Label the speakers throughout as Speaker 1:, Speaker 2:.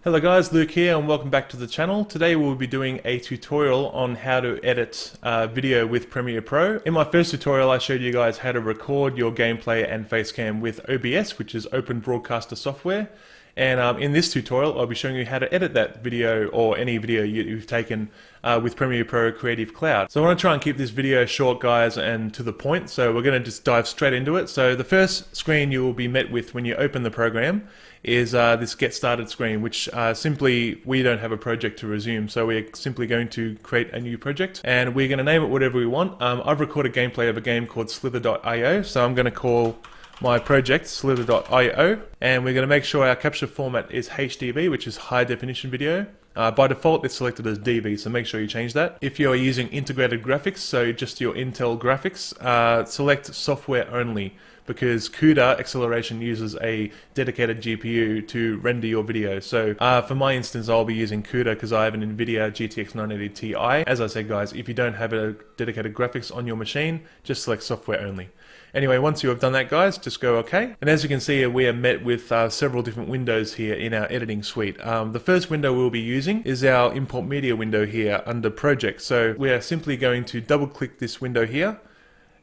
Speaker 1: Hello guys, Luke here and welcome back to the channel. Today we'll be doing a tutorial on how to edit video with Premiere Pro. In my first tutorial I showed you guys how to record your gameplay and facecam with OBS, which is Open Broadcaster software. And in this tutorial I'll be showing you how to edit that video or any video you've taken with Premiere Pro Creative Cloud. So I want to try and keep this video short guys and to the point, so we're going to just dive straight into it. So the first screen you will be met with when you open the program is this Get Started screen, which simply we don't have a project to resume, so we're simply going to create a new project and we're going to name it whatever we want. I've recorded gameplay of a game called Slither.io, so I'm going to call my project Slither.io, and we're going to make sure our capture format is HDV, which is high definition video. By default it's selected as DV, so make sure you change that. If you're using integrated graphics, so just your Intel graphics, select software only, because CUDA acceleration uses a dedicated GPU to render your video. So for my instance I'll be using CUDA because I have an NVIDIA GTX 980 Ti. As I said guys, if you don't have a dedicated graphics on your machine, just select software only. Anyway, once you have done that guys, just go OK. And as you can see, we are met with several different windows here in our editing suite. The first window we'll be using is our import media window here under project. So we are simply going to double click this window here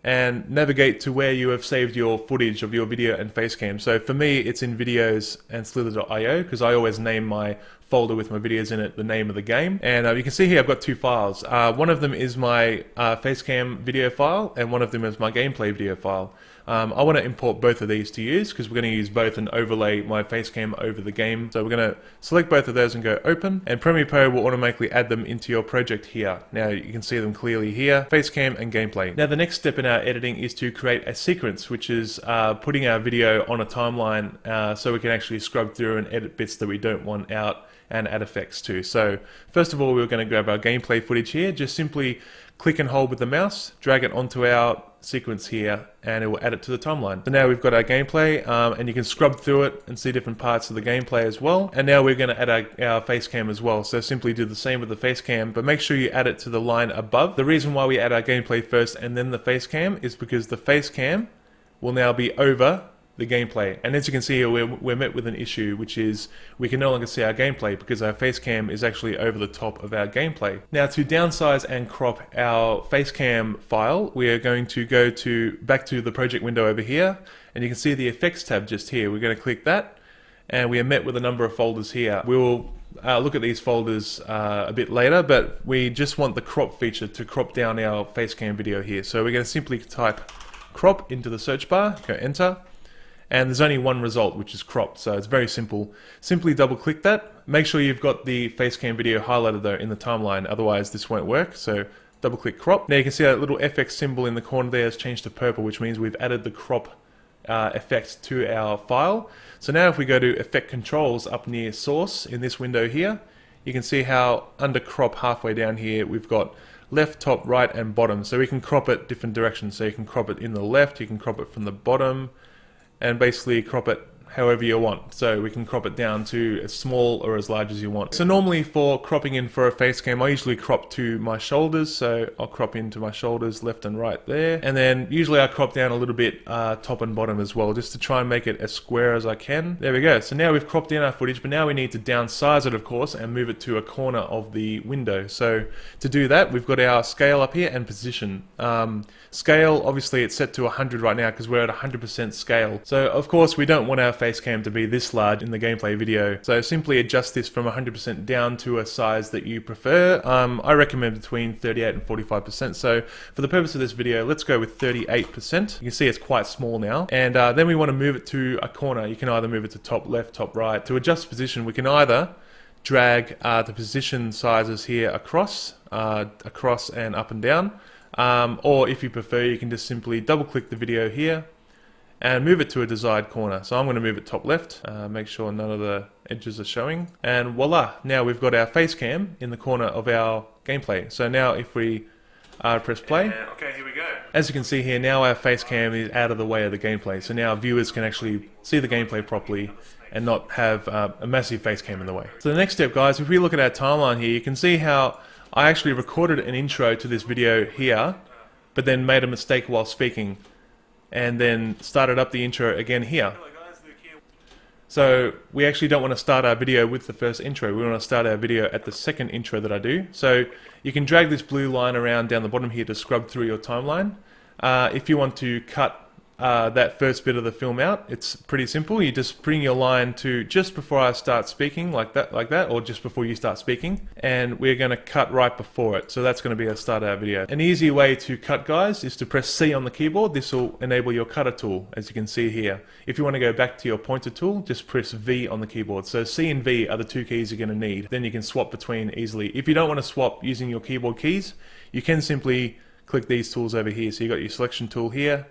Speaker 1: and navigate to where you have saved your footage of your video and facecam. So for me it's in videos and slither.io because I always name my folder with my videos in it the name of the game. And you can see here I've got two files. One of them is my facecam video file and one of them is my gameplay video file. I want to import both of these to use because we're going to use both and overlay my facecam over the game. So we're going to select both of those and go open, and Premiere Pro will automatically add them into your project here. Now you can see them clearly here, facecam and gameplay. Now the next step in our editing is to create a sequence, which is putting our video on a timeline so we can actually scrub through and edit bits that we don't want out and add effects to. So first of all we're going to grab our gameplay footage here, just simply click and hold with the mouse, drag it onto our sequence here and it will add it to the timeline. So now we've got our gameplay and you can scrub through it and see different parts of the gameplay as well. And now we're going to add our face cam as well. So simply do the same with the face cam, but make sure you add it to the line above. The reason why we add our gameplay first and then the face cam is because the face cam will now be over the gameplay. And as you can see here, we're met with an issue, which is we can no longer see our gameplay because our face cam is actually over the top of our gameplay. Now to downsize and crop our face cam file, we are going to go back to the project window over here, and you can see the effects tab just here. We're going to click that and we are met with a number of folders here. We will look at these folders a bit later, but we just want the crop feature to crop down our face cam video here. So we're going to simply type crop into the search bar, go enter, and there's only one result, which is cropped, so it's very simple. Simply double click that. Make sure you've got the facecam video highlighted though in the timeline, otherwise this won't work. So double click crop. Now you can see that little FX symbol in the corner there has changed to purple, which means we've added the crop effect to our file. So now if we go to effect controls up near source in this window here, you can see how under crop halfway down here we've got left, top, right and bottom. So we can crop it different directions. So you can crop it in the left, you can crop it from the bottom, and basically crop it however you want. So we can crop it down to as small or as large as you want. So normally for cropping in for a face cam, I usually crop to my shoulders. So I'll crop into my shoulders left and right there. And then usually I crop down a little bit top and bottom as well, just to try and make it as square as I can. There we go. So now we've cropped in our footage, but now we need to downsize it of course and move it to a corner of the window. So to do that, we've got our scale up here and position. Scale, obviously it's set to 100 right now because we're at 100% scale. So of course we don't want our face cam to be this large in the gameplay video. So simply adjust this from 100% down to a size that you prefer. I recommend between 38 and 45%. So for the purpose of this video, let's go with 38%. You can see it's quite small now. And then we want to move it to a corner. You can either move it to top left, top right. To adjust position, we can either drag the position sizes here across and up and down. Or if you prefer, you can just simply double click the video here and move it to a desired corner. So I'm going to move it top left, make sure none of the edges are showing, and voila, now we've got our face cam in the corner of our gameplay. So now if we press play, okay, here we go. As you can see here, now our face cam is out of the way of the gameplay, so now viewers can actually see the gameplay properly and not have a massive face cam in the way. So the next step guys, if we look at our timeline here, you can see how I actually recorded an intro to this video here, but then made a mistake while speaking, and then started up the intro again here. So we actually don't want to start our video with the first intro. We want to start our video at the second intro that I do. So you can drag this blue line around down the bottom here to scrub through your timeline. If you want to cut that first bit of the film out, it's pretty simple. You just bring your line to just before I start speaking, like that, or just before you start speaking, and we're going to cut right before it. So that's going to be our start of our video. An easy way to cut, guys, is to press C on the keyboard. This will enable your cutter tool, as you can see here. If you want to go back to your pointer tool, just press V on the keyboard. So C and V are the two keys you're going to need. Then you can swap between easily. If you don't want to swap using your keyboard keys, you can simply click these tools over here. So you got your selection tool here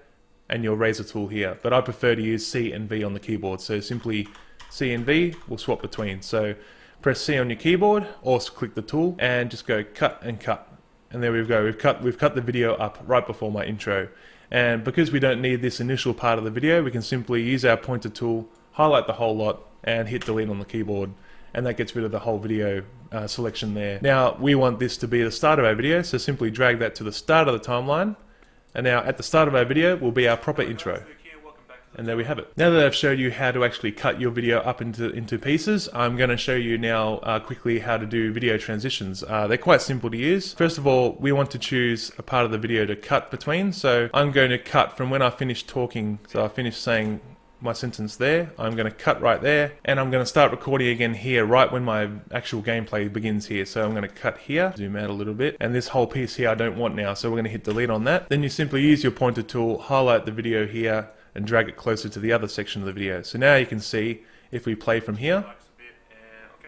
Speaker 1: and your razor tool here, but I prefer to use C and V on the keyboard. So simply C and V will swap between. So press C on your keyboard, or click the tool and just go cut and cut. And there we go. We've cut the video up right before my intro. And because we don't need this initial part of the video, we can simply use our pointer tool, highlight the whole lot, and hit delete on the keyboard. And that gets rid of the whole video selection there. Now we want this to be the start of our video, so simply drag that to the start of the timeline. And now at the start of our video will be our proper intro. And there we have it. Now that I've showed you how to actually cut your video up into pieces, I'm going to show you now quickly how to do video transitions. They're quite simple to use. First of all, we want to choose a part of the video to cut between. So I'm going to cut from when I finish talking. So I finish saying my sentence there, I'm going to cut right there, and I'm going to start recording again here right when my actual gameplay begins here. So I'm going to cut here, zoom out a little bit, and this whole piece here I don't want now, so we're going to hit delete on that. Then you simply use your pointer tool, highlight the video here, and drag it closer to the other section of the video. So now you can see, if we play from here,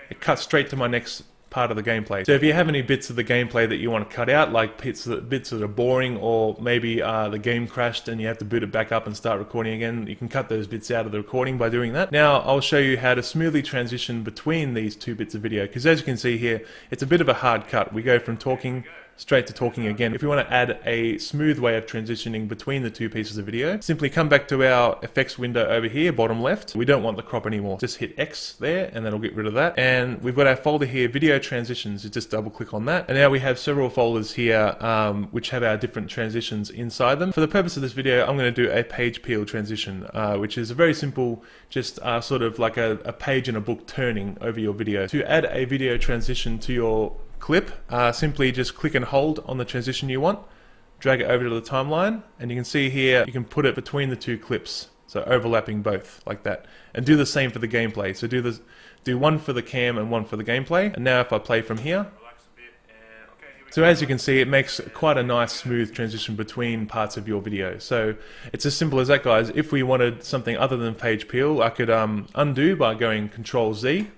Speaker 1: it cuts straight to my next part of the gameplay. So if you have any bits of the gameplay that you want to cut out, like bits that are boring, or maybe the game crashed and you have to boot it back up and start recording again, you can cut those bits out of the recording by doing that. Now I'll show you how to smoothly transition between these two bits of video, because as you can see here, it's a bit of a hard cut. We go from talking straight to talking again. If you want to add a smooth way of transitioning between the two pieces of video, simply come back to our effects window over here, bottom left. We don't want the crop anymore. Just hit X there and that'll get rid of that. And we've got our folder here, video transitions. You just double click on that. And now we have several folders here which have our different transitions inside them. For the purpose of this video, I'm going to do a page peel transition, which is a very simple, just sort of like a page in a book turning over your video. To add a video transition to your clip, simply just click and hold on the transition you want, drag it over to the timeline, and you can see here you can put it between the two clips, so overlapping both like that. And do the same for the gameplay. So do one for the cam and one for the gameplay. And now if I play from here, so as you can see, it makes quite a nice smooth transition between parts of your video. So it's as simple as that, guys. If we wanted something other than page peel, I could undo by going Control Z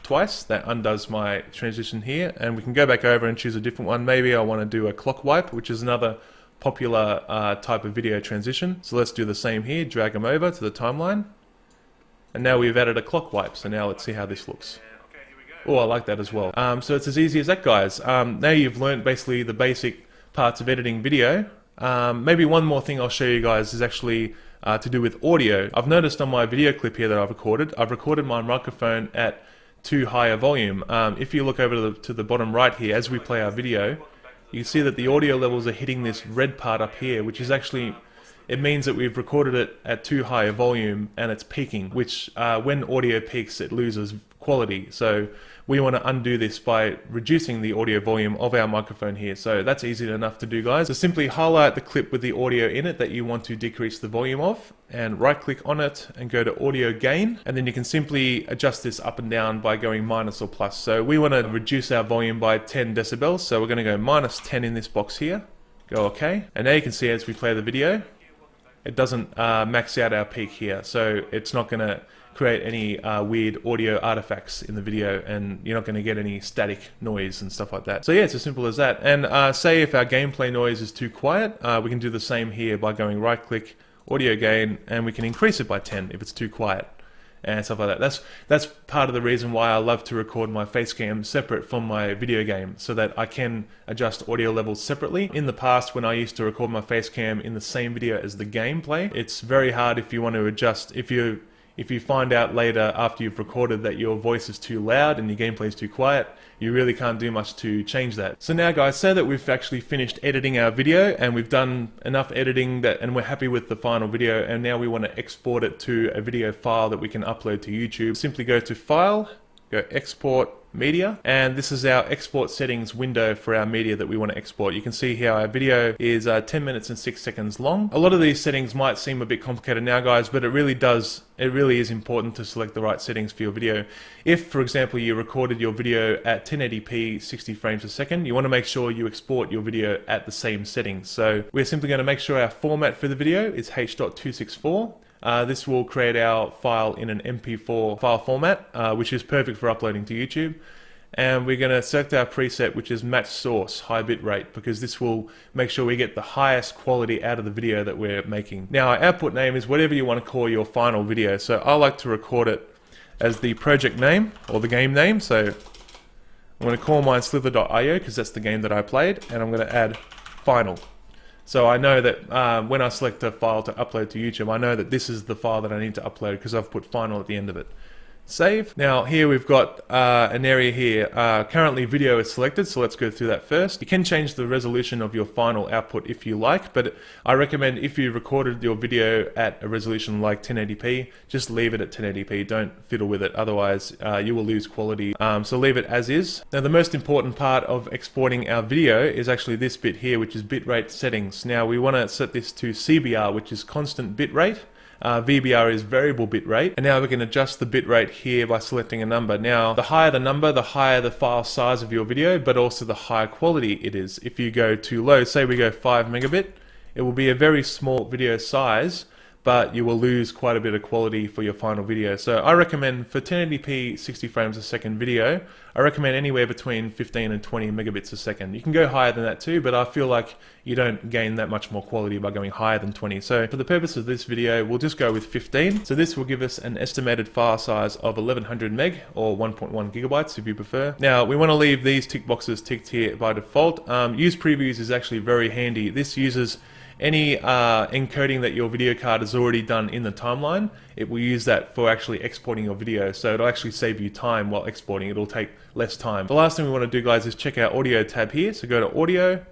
Speaker 1: twice. That undoes my transition here, and we can go back over and choose a different one. Maybe I want to do a clock wipe, which is another popular type of video transition. So let's do the same here, drag them over to the timeline, and now we've added a clock wipe. So now let's see how this looks. Oh, I like that as well. So it's as easy as that, guys. Now you've learned basically the basic parts of editing video. Maybe one more thing I'll show you guys is actually to do with audio. I've noticed on my video clip here that I've recorded my microphone at too high a volume. If you look over to the bottom right here, as we play our video, you can see that the audio levels are hitting this red part up here, which is actually, it means that we've recorded it at too high a volume and it's peaking, which when audio peaks, it loses quality. So we want to undo this by reducing the audio volume of our microphone here. So that's easy enough to do, guys. So simply highlight the clip with the audio in it that you want to decrease the volume of, and right click on it and go to audio gain, and then you can simply adjust this up and down by going minus or plus. So we want to reduce our volume by 10 decibels, so we're going to go minus 10 in this box here, go OK, and now you can see as we play the video, it doesn't max out our peak here, so it's not going to create any weird audio artifacts in the video, and you're not going to get any static noise and stuff like that. So yeah, it's as simple as that. And say if our gameplay noise is too quiet, we can do the same here by going right click, audio gain, and we can increase it by 10 if it's too quiet and stuff like that. That's part of the reason why I love to record my face cam separate from my video game, so that I can adjust audio levels separately. In the past, when I used to record my face cam in the same video as the gameplay, it's very hard if you want to adjust, if if you find out later after you've recorded that your voice is too loud and your gameplay is too quiet, you really can't do much to change that. So now guys, say that we've actually finished editing our video and we've done enough editing and we're happy with the final video, and now we want to export it to a video file that we can upload to YouTube. Simply go to File, go Export Media, and this is our export settings window for our media that we want to export. You can see here our video is 10 minutes and 6 seconds long. A lot of these settings might seem a bit complicated now guys, but it really is important to select the right settings for your video. If, for example, you recorded your video at 1080p 60 frames a second, you want to make sure you export your video at the same settings. So we're simply going to make sure our format for the video is H.264. This will create our file in an MP4 file format, which is perfect for uploading to YouTube. And we're going to select our preset, which is match source, high bit rate, because this will make sure we get the highest quality out of the video that we're making. Now our output name is whatever you want to call your final video. So I like to record it as the project name or the game name. So I'm going to call mine slither.io because that's the game that I played, and I'm going to add final. So I know that when I select a file to upload to YouTube, I know that this is the file that I need to upload because I've put final at the end of it. Save. Now here we've got an area here. Currently video is selected, so let's go through that first. You can change the resolution of your final output if you like, but I recommend if you recorded your video at a resolution like 1080p, just leave it at 1080p. Don't fiddle with it, otherwise you will lose quality. So leave it as is. Now the most important part of exporting our video is actually this bit here, which is bitrate settings. Now we want to set this to CBR, which is constant bitrate. VBR is variable bitrate, and now we can adjust the bitrate here by selecting a number. Now the higher the number, the higher the file size of your video, but also the higher quality it is. If you go too low, say we go 5 megabit, it will be a very small video size, but you will lose quite a bit of quality for your final video. So I recommend for 1080p 60 frames a second video, I recommend anywhere between 15 and 20 megabits a second. You can go higher than that too, but I feel like you don't gain that much more quality by going higher than 20. So for the purpose of this video, we'll just go with 15. So this will give us an estimated file size of 1100 meg or 1.1 gigabytes if you prefer. Now we want to leave these tick boxes ticked here by default. Use previews is actually very handy. This uses any encoding that your video card has already done in the timeline. It will use that for actually exporting your video, so it'll actually save you time while exporting. It'll take less time. The last thing we want to do guys is check our audio tab here. So go to audio,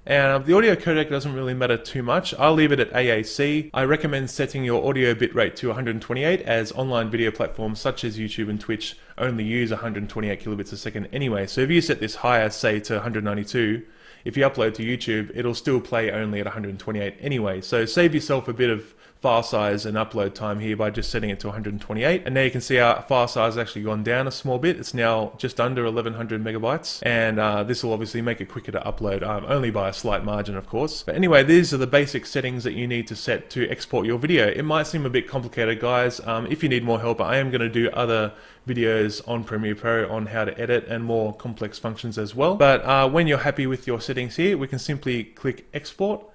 Speaker 1: and the audio codec doesn't really matter too much. I'll leave it at AAC. I recommend setting your audio bitrate to 128, as online video platforms such as YouTube and Twitch only use 128 kilobits a second anyway. So if you set this higher, say to 192, if you upload to YouTube, it'll still play only at 128 anyway. So save yourself a bit of file size and upload time here by just setting it to 128. And now you can see our file size has actually gone down a small bit. It's now just under 1100 megabytes. And this will obviously make it quicker to upload, only by a slight margin, of course. But anyway, these are the basic settings that you need to set to export your video. It might seem a bit complicated, guys. If you need more help, I am going to do other videos on Premiere Pro on how to edit and more complex functions as well. But when you're happy with your settings here, we can simply click export.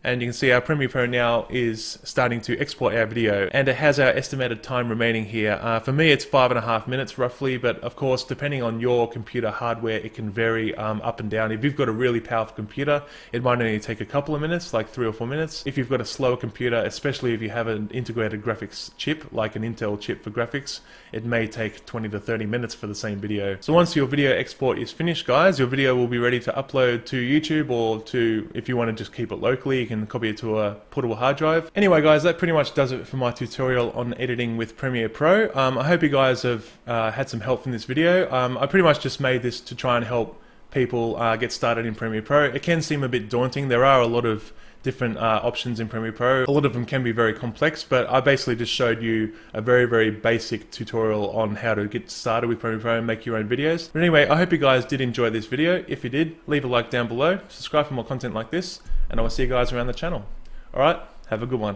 Speaker 1: And you can see our Premiere Pro now is starting to export our video, and it has our estimated time remaining here. For me it's 5.5 minutes roughly, but of course depending on your computer hardware it can vary up and down. If you've got a really powerful computer, it might only take a couple of minutes, like 3 or 4 minutes. If you've got a slower computer, especially if you have an integrated graphics chip, like an Intel chip for graphics, it may take 20 to 30 minutes for the same video. So once your video export is finished guys, your video will be ready to upload to YouTube, or to, if you want to just keep it locally, you can copy it to a portable hard drive. Anyway guys, that pretty much does it for my tutorial on editing with Premiere Pro. I hope you guys have had some help from this video. I pretty much just made this to try and help people get started in Premiere Pro. It can seem a bit daunting. There are a lot of different options in Premiere Pro. A lot of them can be very complex, but I basically just showed you a very basic tutorial on how to get started with Premiere Pro and make your own videos. But anyway, I hope you guys did enjoy this video. If you did, leave a like down below, subscribe for more content like this, and I will see you guys around the channel. Alright, have a good one.